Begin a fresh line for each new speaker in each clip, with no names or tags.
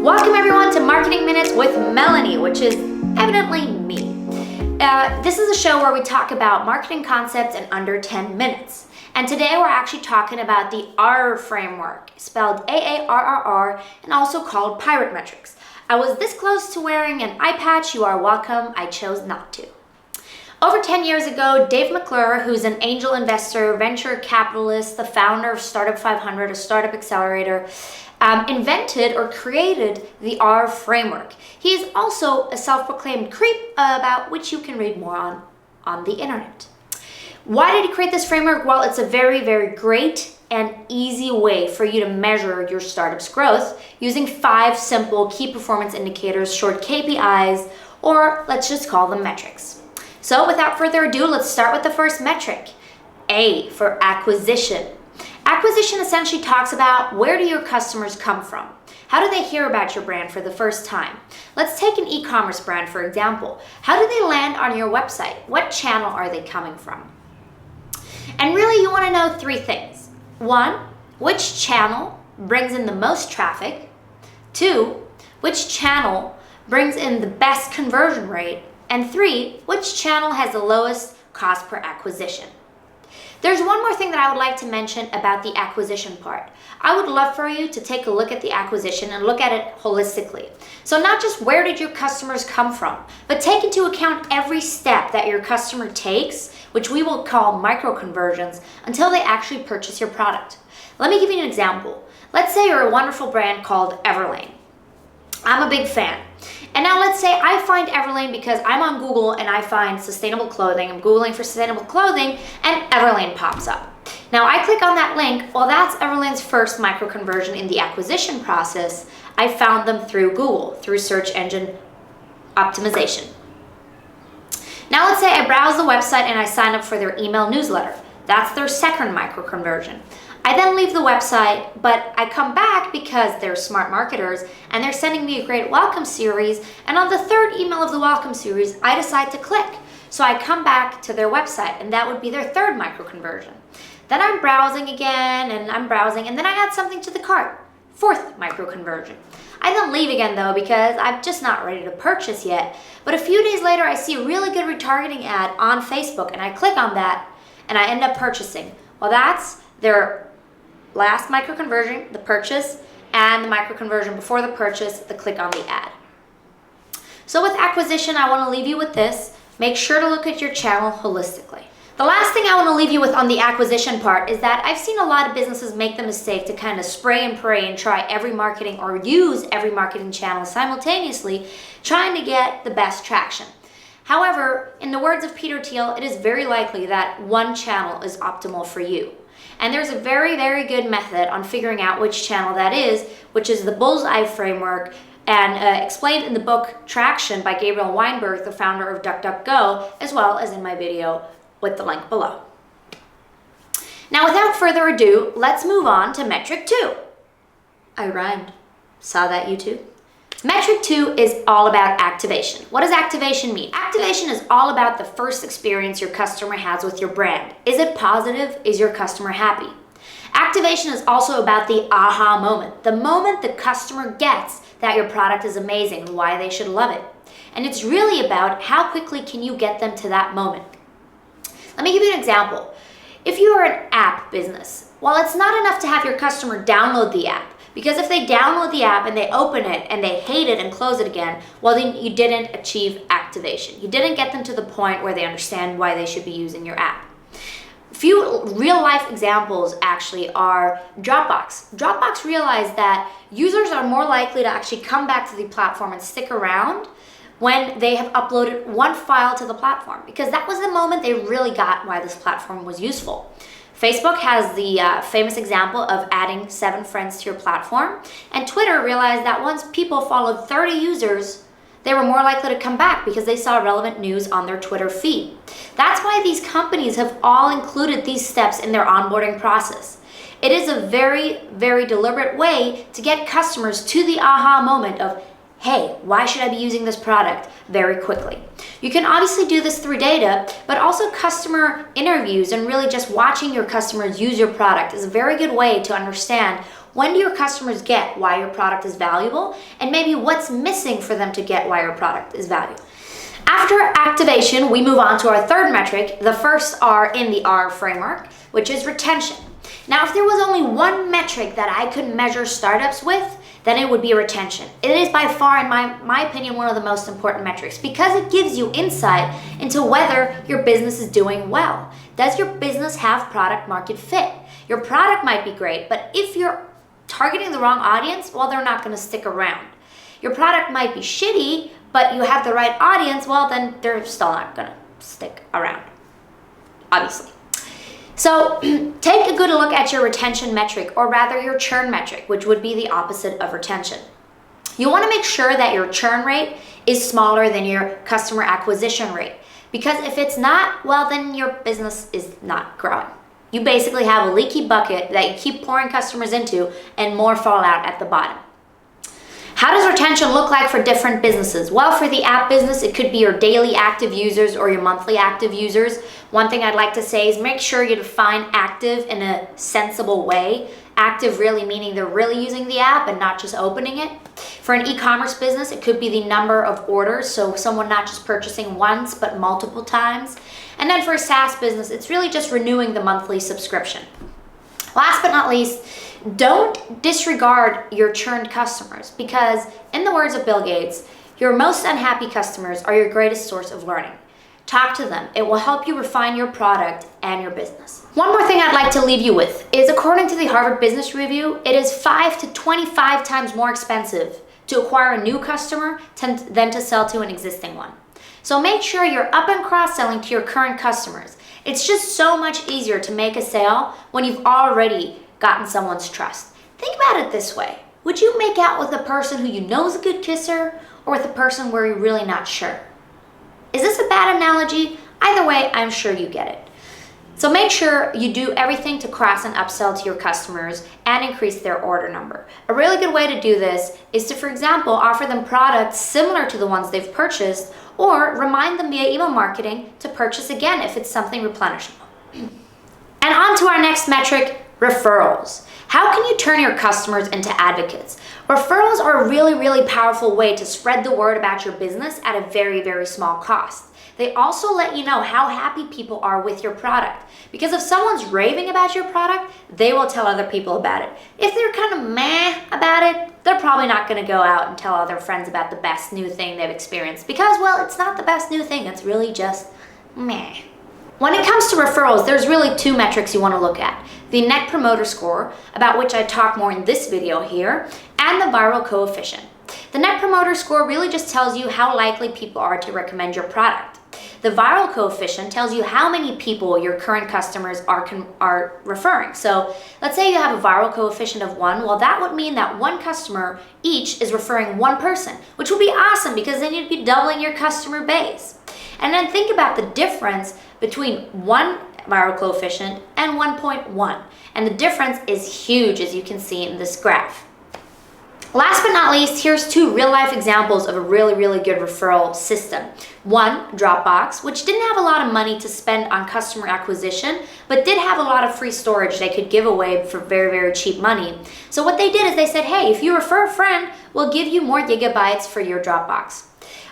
Welcome everyone to Marketing Minutes with Melanie, which is evidently me. This is a show where we talk about marketing concepts in under 10 minutes. And today we're actually talking about the AARRR Framework, spelled AARRR, and also called Pirate Metrics. I was this close to wearing an eye patch. You are welcome. I chose not to. Over 10 years ago, Dave Mcclure, who's an angel investor, venture capitalist, the founder of Startup 500, a startup accelerator, invented or created the AARRR Framework. He is also a self-proclaimed creep, about which you can read more on the internet. Why did he create this framework? Well, it's a very, very great and easy way for you to measure your startup's growth using 5 simple key performance indicators, short KPIs, or let's just call them metrics. So without further ado, let's start with the first metric, A for acquisition. Acquisition essentially talks about where do your customers come from? How do they hear about your brand for the first time? Let's take an e-commerce brand, for example. How do they land on your website? What channel are they coming from? And really, you want to know 3 things. 1, which channel brings in the most traffic? 2, which channel brings in the best conversion rate? And 3, which channel has the lowest cost per acquisition? There's one more thing that I would like to mention about the acquisition part. I would love for you to take a look at the acquisition and look at it holistically. So not just where did your customers come from, but take into account every step that your customer takes, which we will call micro conversions, until they actually purchase your product. Let me give you an example. Let's say you're a wonderful brand called Everlane. I'm a big fan. And now let's say I find Everlane because I'm on Google and I find sustainable clothing. I'm Googling for sustainable clothing and Everlane pops up. Now I click on that link. Well, that's Everlane's first micro conversion in the acquisition process. I found them through Google, through search engine optimization. Now let's say I browse the website and I sign up for their email newsletter. That's their second micro conversion. I then leave the website, but I come back because they're smart marketers and they're sending me a great welcome series. And on the 3rd email of the welcome series, I decide to click. So I come back to their website and that would be their 3rd micro conversion. Then I'm browsing again and I'm browsing and then I add something to the cart. 4th micro conversion. I then leave again though because I'm just not ready to purchase yet. But a few days later, I see a really good retargeting ad on Facebook and I click on that and I end up purchasing. Well, that's their last micro conversion, the purchase, and the micro conversion before the purchase, the click on the ad. So with acquisition, I want to leave you with this. Make sure to look at your channel holistically. The last thing I want to leave you with on the acquisition part is that I've seen a lot of businesses make the mistake to kind of spray and pray and try every marketing or use every marketing channel simultaneously, trying to get the best traction. However, in the words of Peter Thiel, it is very likely that one channel is optimal for you. And there's a very, very good method on figuring out which channel that is, which is the Bullseye Framework, and explained in the book Traction by Gabriel Weinberg, the founder of DuckDuckGo, as well as in my video with the link below. Now, without further ado, let's move on to metric 2. I rhymed. Saw that, YouTube? Metric 2 is all about activation. What does activation mean? Activation is all about the first experience your customer has with your brand. Is it positive? Is your customer happy? Activation is also about the aha moment, the moment the customer gets that your product is amazing and why they should love it. And it's really about how quickly can you get them to that moment. Let me give you an example. If you are an app business, well, it's not enough to have your customer download the app. Because if they download the app and they open it and they hate it and close it again, well, then you didn't achieve activation. You didn't get them to the point where they understand why they should be using your app. A few real life examples actually are Dropbox. Dropbox realized that users are more likely to actually come back to the platform and stick around when they have uploaded one file to the platform, because that was the moment they really got why this platform was useful. Facebook has the famous example of adding 7 friends to your platform, and Twitter realized that once people followed 30 users, they were more likely to come back because they saw relevant news on their Twitter feed. That's why these companies have all included these steps in their onboarding process. It is a very, very deliberate way to get customers to the aha moment of, hey, why should I be using this product very quickly? You can obviously do this through data, but also customer interviews and really just watching your customers use your product is a very good way to understand When do your customers get why your product is valuable, and maybe what's missing for them to get why your product is valuable? After activation, we move on to our third metric, the first R in the AARRR framework, which is retention. Now, if there was only one metric that I could measure startups with, then it would be retention. It is by far, in my opinion, one of the most important metrics because it gives you insight into whether your business is doing well. Does your business have product market fit? Your product might be great, but if you're targeting the wrong audience, well, they're not gonna stick around. Your product might be shitty, but you have the right audience, well, then they're still not gonna stick around, obviously. So take a good look at your retention metric, or rather your churn metric, which would be the opposite of retention. You wanna make sure that your churn rate is smaller than your customer acquisition rate, because if it's not, well, then your business is not growing. You basically have a leaky bucket that you keep pouring customers into and more fall out at the bottom. How does retention look like for different businesses? Well, for the app business, it could be your daily active users or your monthly active users. One thing I'd like to say is make sure you define active in a sensible way. Active really meaning they're really using the app and not just opening it. For an e-commerce business, it could be the number of orders, so someone not just purchasing once, but multiple times. And then for a SaaS business, it's really just renewing the monthly subscription. Last but not least, don't disregard your churned customers because, in the words of Bill Gates, your most unhappy customers are your greatest source of learning. Talk to them. It will help you refine your product and your business. One more thing I'd like to leave you with is, according to the Harvard Business Review, it is 5 to 25 times more expensive to acquire a new customer than to sell to an existing one. So make sure you're up and cross-selling to your current customers. It's just so much easier to make a sale when you've already gotten someone's trust. Think about it this way. Would you make out with a person who you know is a good kisser, or with a person where you're really not sure? Is this a bad analogy? Either way, I'm sure you get it. So make sure you do everything to cross and upsell to your customers and increase their order number. A really good way to do this is to, for example, offer them products similar to the ones they've purchased, or remind them via email marketing to purchase again if it's something replenishable. And on to our next metric, referrals. How can you turn your customers into advocates? Referrals are a really, really powerful way to spread the word about your business at a very, very small cost. They also let you know how happy people are with your product. Because if someone's raving about your product, they will tell other people about it. If they're kind of meh about it, they're probably not going to go out and tell all their friends about the best new thing they've experienced. Because, well, it's not the best new thing. It's really just meh. When it comes to referrals, there's really two metrics you want to look at. The Net Promoter Score, about which I talk more in this video here, and the viral coefficient. The Net Promoter Score really just tells you how likely people are to recommend your product. The viral coefficient tells you how many people your current customers are referring. So let's say you have a viral coefficient of 1. Well, that would mean that one customer each is referring one person, which would be awesome because then you'd be doubling your customer base. And then think about the difference between 1 viral coefficient and 1.1. And the difference is huge, as you can see in this graph. Last but not least, here's 2 real-life examples of a really, really good referral system. One, Dropbox, which didn't have a lot of money to spend on customer acquisition, but did have a lot of free storage they could give away for very, very cheap money. So what they did is they said, hey, if you refer a friend, we'll give you more gigabytes for your Dropbox.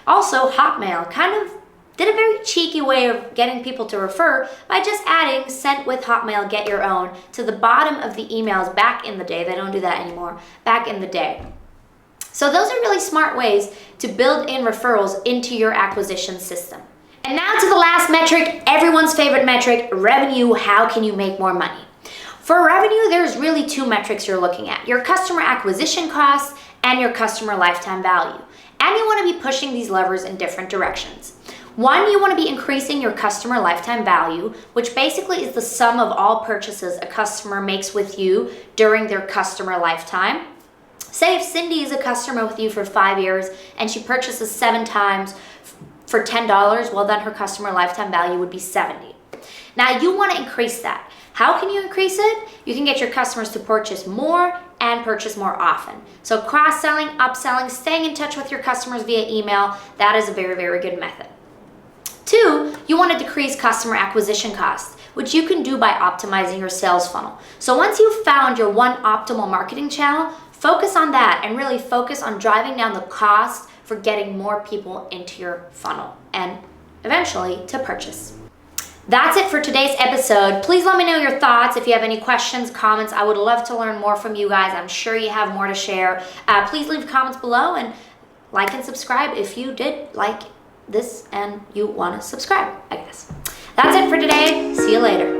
Also, Hotmail kind of did a very cheeky way of getting people to refer by just adding sent with Hotmail, get your own to the bottom of the emails back in the day. They don't do that anymore, back in the day. So those are really smart ways to build in referrals into your acquisition system. And now to the last metric, everyone's favorite metric, revenue. How can you make more money? For revenue, there's really 2 metrics you're looking at, your customer acquisition costs and your customer lifetime value. And you want to be pushing these levers in different directions. One, you want to be increasing your customer lifetime value, which basically is the sum of all purchases a customer makes with you during their customer lifetime. Say if Cindy is a customer with you for 5 years and she purchases 7 times for $10, well then her customer lifetime value would be 70. Now you want to increase that. How can you increase it? You can get your customers to purchase more and purchase more often. So cross-selling, upselling, staying in touch with your customers via email, that is a very, very good method. 2, you want to decrease customer acquisition costs, which you can do by optimizing your sales funnel. So once you've found your one optimal marketing channel, focus on that and really focus on driving down the cost for getting more people into your funnel and eventually to purchase. That's it for today's episode. Please let me know your thoughts. If you have any questions, comments, I would love to learn more from you guys. I'm sure you have more to share. Please leave comments below and like and subscribe if you did like this and you want to subscribe, I guess. That's it for today. See you later.